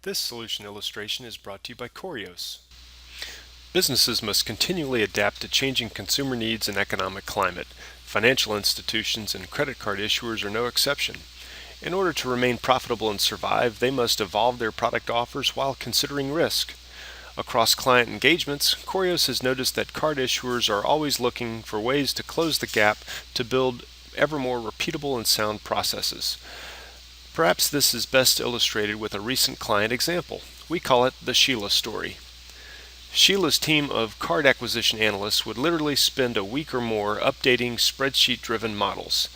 This solution illustration is brought to you by Corios. Businesses must continually adapt to changing consumer needs and economic climate. Financial institutions and credit card issuers are no exception. In order to remain profitable and survive, they must evolve their product offers while considering risk. Across client engagements, Corios has noticed that card issuers are always looking for ways to close the gap to build ever more repeatable and sound processes. Perhaps this is best illustrated with a recent client example. We call it the Sheila story. Sheila's team of card acquisition analysts would literally spend a week or more updating spreadsheet-driven models.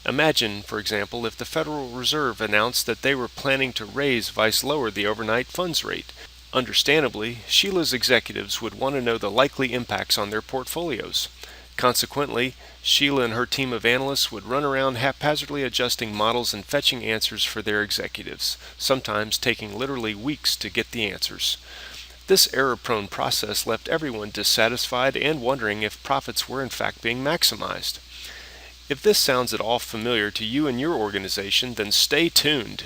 Imagine, for example, if the Federal Reserve announced that they were planning to raise vice lower the overnight funds rate. Understandably, Sheila's executives would want to know the likely impacts on their portfolios. Consequently, Sheila and her team of analysts would run around haphazardly adjusting models and fetching answers for their executives, sometimes taking literally weeks to get the answers. This error-prone process left everyone dissatisfied and wondering if profits were in fact being maximized. If this sounds at all familiar to you and your organization, then stay tuned.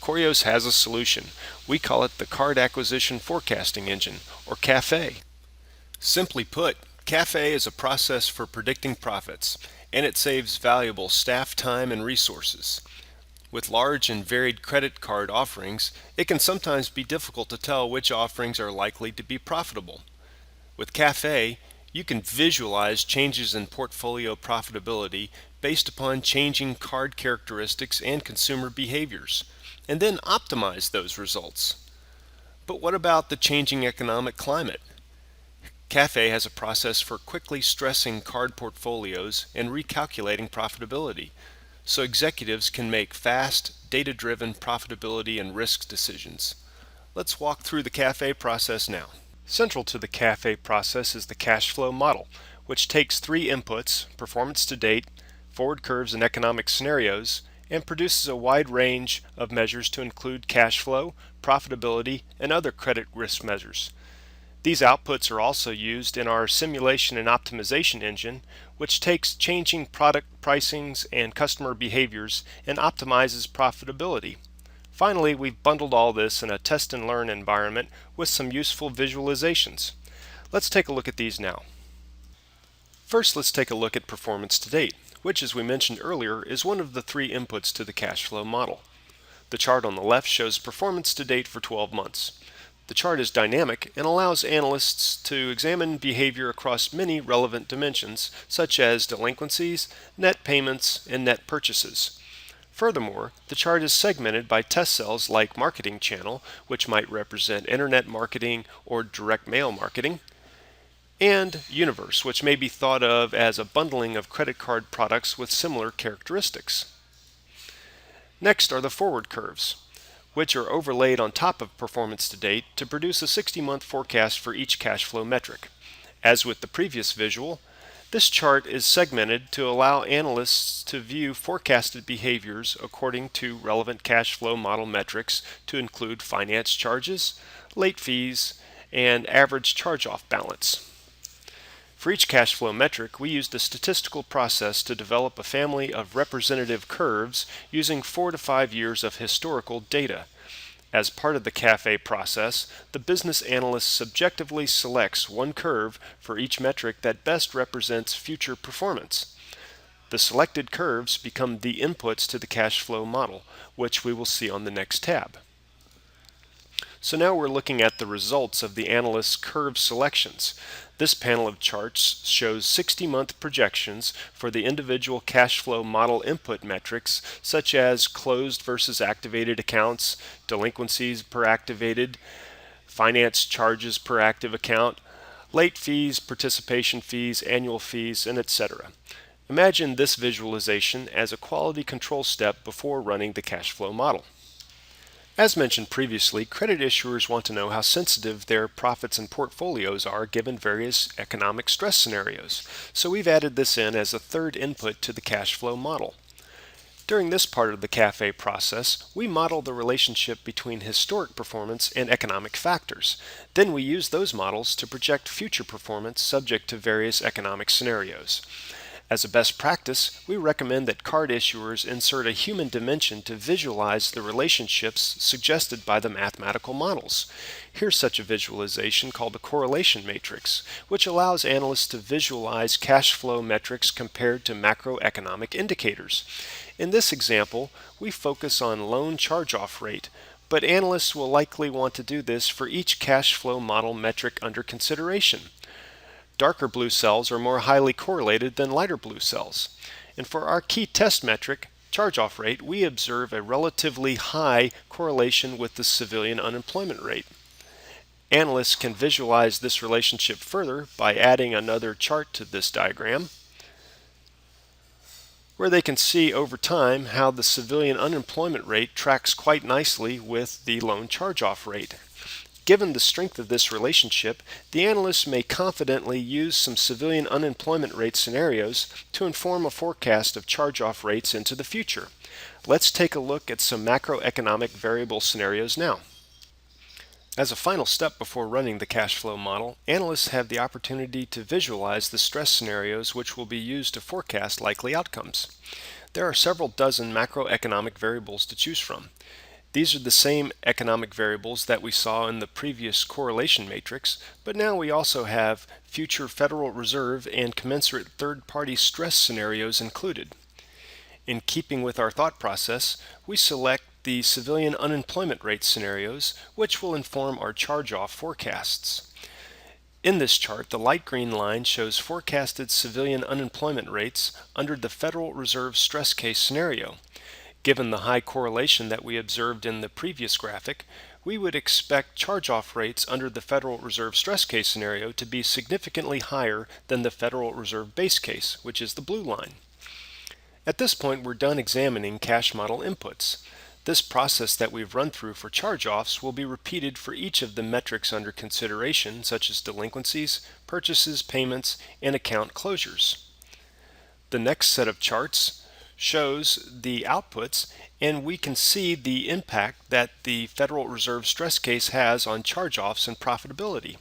Corios has a solution. We call it the Card Acquisition Forecasting Engine, or CAFE. Simply put, CAFE is a process for predicting profits, and it saves valuable staff time and resources. With large and varied credit card offerings, it can sometimes be difficult to tell which offerings are likely to be profitable. With CAFE, you can visualize changes in portfolio profitability based upon changing card characteristics and consumer behaviors, and then optimize those results. But what about the changing economic climate? CAFE has a process for quickly stressing card portfolios and recalculating profitability, so executives can make fast, data-driven profitability and risk decisions. Let's walk through the CAFE process now. Central to the CAFE process is the cash flow model, which takes three inputs, performance to date, forward curves and economic scenarios, and produces a wide range of measures to include cash flow, profitability, and other credit risk measures. These outputs are also used in our simulation and optimization engine, which takes changing product pricings and customer behaviors and optimizes profitability. Finally, we've bundled all this in a test and learn environment with some useful visualizations. Let's take a look at these now. First, let's take a look at performance to date, which, as we mentioned earlier, is one of the three inputs to the cash flow model. The chart on the left shows performance to date for 12 months. The chart is dynamic and allows analysts to examine behavior across many relevant dimensions, such as delinquencies, net payments, and net purchases. Furthermore, the chart is segmented by test cells like marketing channel, which might represent internet marketing or direct mail marketing, and universe, which may be thought of as a bundling of credit card products with similar characteristics. Next are the forward curves, which are overlaid on top of performance to date to produce a 60-month forecast for each cash flow metric. As with the previous visual, this chart is segmented to allow analysts to view forecasted behaviors according to relevant cash flow model metrics to include finance charges, late fees, and average charge-off balance. For each cash flow metric, we used a statistical process to develop a family of representative curves using 4 to 5 years of historical data. As part of the CAFE process, the business analyst subjectively selects one curve for each metric that best represents future performance. The selected curves become the inputs to the cash flow model, which we will see on the next tab. So now we're looking at the results of the analyst's curve selections. This panel of charts shows 60-month projections for the individual cash flow model input metrics such as closed versus activated accounts, delinquencies per activated, finance charges per active account, late fees, participation fees, annual fees, and etc. Imagine this visualization as a quality control step before running the cash flow model. As mentioned previously, credit issuers want to know how sensitive their profits and portfolios are given various economic stress scenarios, so we've added this in as a third input to the cash flow model. During this part of the CAFE process, we model the relationship between historic performance and economic factors. Then we use those models to project future performance subject to various economic scenarios. As a best practice, we recommend that card issuers insert a human dimension to visualize the relationships suggested by the mathematical models. Here's such a visualization called a correlation matrix, which allows analysts to visualize cash flow metrics compared to macroeconomic indicators. In this example, we focus on loan charge-off rate, but analysts will likely want to do this for each cash flow model metric under consideration. Darker blue cells are more highly correlated than lighter blue cells. And for our key test metric, charge-off rate, we observe a relatively high correlation with the civilian unemployment rate. Analysts can visualize this relationship further by adding another chart to this diagram, where they can see over time how the civilian unemployment rate tracks quite nicely with the loan charge-off rate. Given the strength of this relationship, the analysts may confidently use some civilian unemployment rate scenarios to inform a forecast of charge-off rates into the future. Let's take a look at some macroeconomic variable scenarios now. As a final step before running the cash flow model, analysts have the opportunity to visualize the stress scenarios which will be used to forecast likely outcomes. There are several dozen macroeconomic variables to choose from. These are the same economic variables that we saw in the previous correlation matrix, but now we also have future Federal Reserve and commensurate third-party stress scenarios included. In keeping with our thought process, we select the civilian unemployment rate scenarios, which will inform our charge-off forecasts. In this chart, the light green line shows forecasted civilian unemployment rates under the Federal Reserve stress case scenario. Given the high correlation that we observed in the previous graphic, we would expect charge-off rates under the Federal Reserve stress case scenario to be significantly higher than the Federal Reserve base case, which is the blue line. At this point, we're done examining cash model inputs. This process that we've run through for charge-offs will be repeated for each of the metrics under consideration, such as delinquencies, purchases, payments, and account closures. The next set of charts shows the outputs, and we can see the impact that the Federal Reserve stress case has on charge-offs and profitability.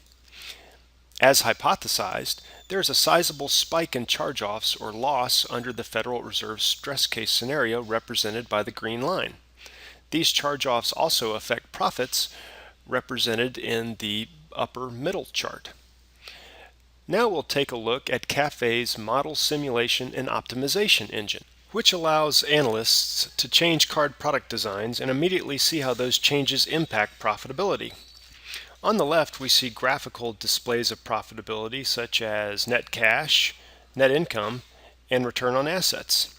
As hypothesized, there is a sizable spike in charge-offs or loss under the Federal Reserve stress case scenario represented by the green line. These charge-offs also affect profits, represented in the upper middle chart. Now we'll take a look at CAFE's model simulation and optimization engine, which allows analysts to change card product designs and immediately see how those changes impact profitability. On the left, we see graphical displays of profitability such as net cash, net income, and return on assets.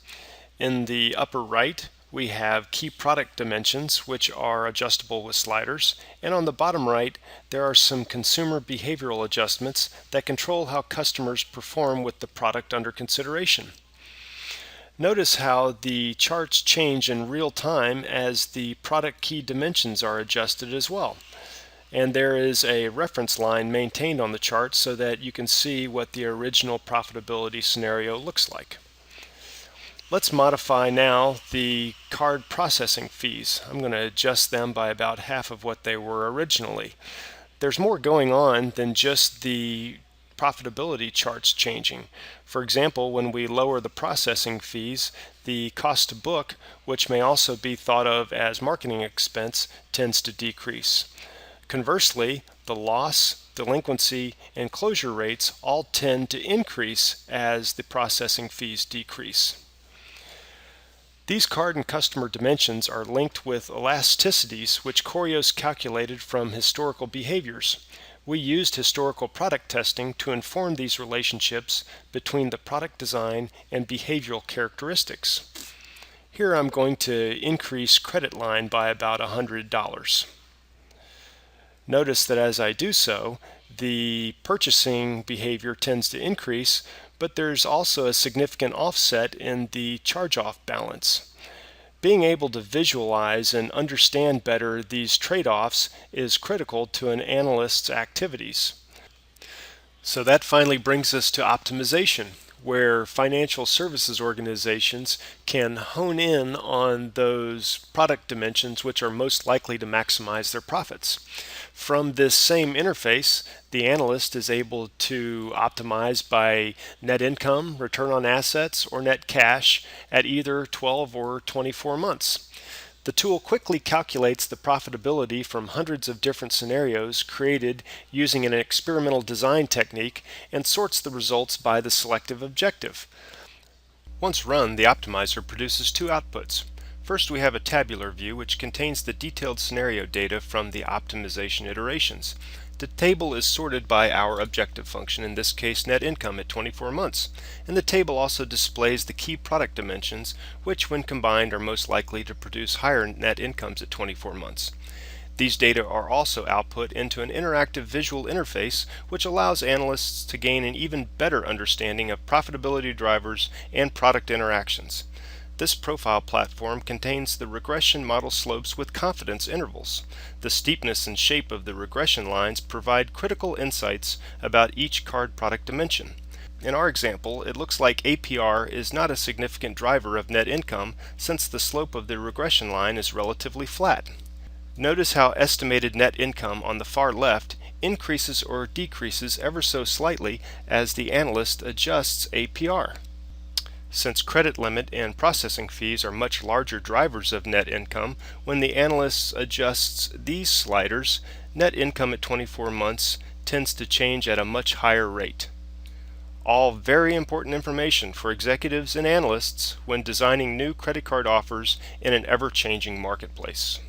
In the upper right, we have key product dimensions, which are adjustable with sliders, and on the bottom right, there are some consumer behavioral adjustments that control how customers perform with the product under consideration. Notice how the charts change in real time as the product key dimensions are adjusted as well. And there is a reference line maintained on the chart so that you can see what the original profitability scenario looks like. Let's modify now the card processing fees. I'm going to adjust them by about half of what they were originally. There's more going on than just the profitability charts changing. For example, when we lower the processing fees, the cost to book, which may also be thought of as marketing expense, tends to decrease. Conversely, the loss, delinquency, and closure rates all tend to increase as the processing fees decrease. These card and customer dimensions are linked with elasticities, which Corios calculated from historical behaviors. We used historical product testing to inform these relationships between the product design and behavioral characteristics. Here I'm going to increase credit line by about $100. Notice that as I do so, the purchasing behavior tends to increase, but there's also a significant offset in the charge-off balance. Being able to visualize and understand better these trade-offs is critical to an analyst's activities. So that finally brings us to optimization. where financial services organizations can hone in on those product dimensions which are most likely to maximize their profits. From this same interface, the analyst is able to optimize by net income, return on assets, or net cash at either 12 or 24 months. The tool quickly calculates the profitability from hundreds of different scenarios created using an experimental design technique and sorts the results by the selective objective. Once run, the optimizer produces two outputs. First, we have a tabular view which contains the detailed scenario data from the optimization iterations. The table is sorted by our objective function, in this case net income at 24 months, and the table also displays the key product dimensions which when combined are most likely to produce higher net incomes at 24 months. These data are also output into an interactive visual interface which allows analysts to gain an even better understanding of profitability drivers and product interactions. This profile platform contains the regression model slopes with confidence intervals. The steepness and shape of the regression lines provide critical insights about each card product dimension. In our example, it looks like APR is not a significant driver of net income since the slope of the regression line is relatively flat. Notice how estimated net income on the far left increases or decreases ever so slightly as the analyst adjusts APR. Since credit limit and processing fees are much larger drivers of net income, when the analyst adjusts these sliders, net income at 24 months tends to change at a much higher rate. All very important information for executives and analysts when designing new credit card offers in an ever-changing marketplace.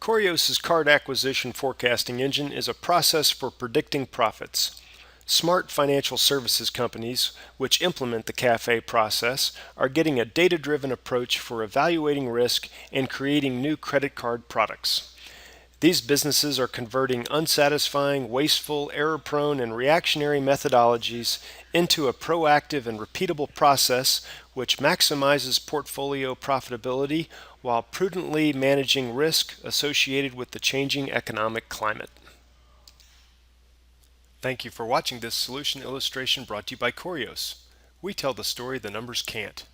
Corios' card acquisition forecasting engine is a process for predicting profits. Smart financial services companies, which implement the CAFE process, are getting a data-driven approach for evaluating risk and creating new credit card products. These businesses are converting unsatisfying, wasteful, error-prone, and reactionary methodologies into a proactive and repeatable process which maximizes portfolio profitability while prudently managing risk associated with the changing economic climate. Thank you for watching this solution illustration brought to you by Corios. We tell the story the numbers can't.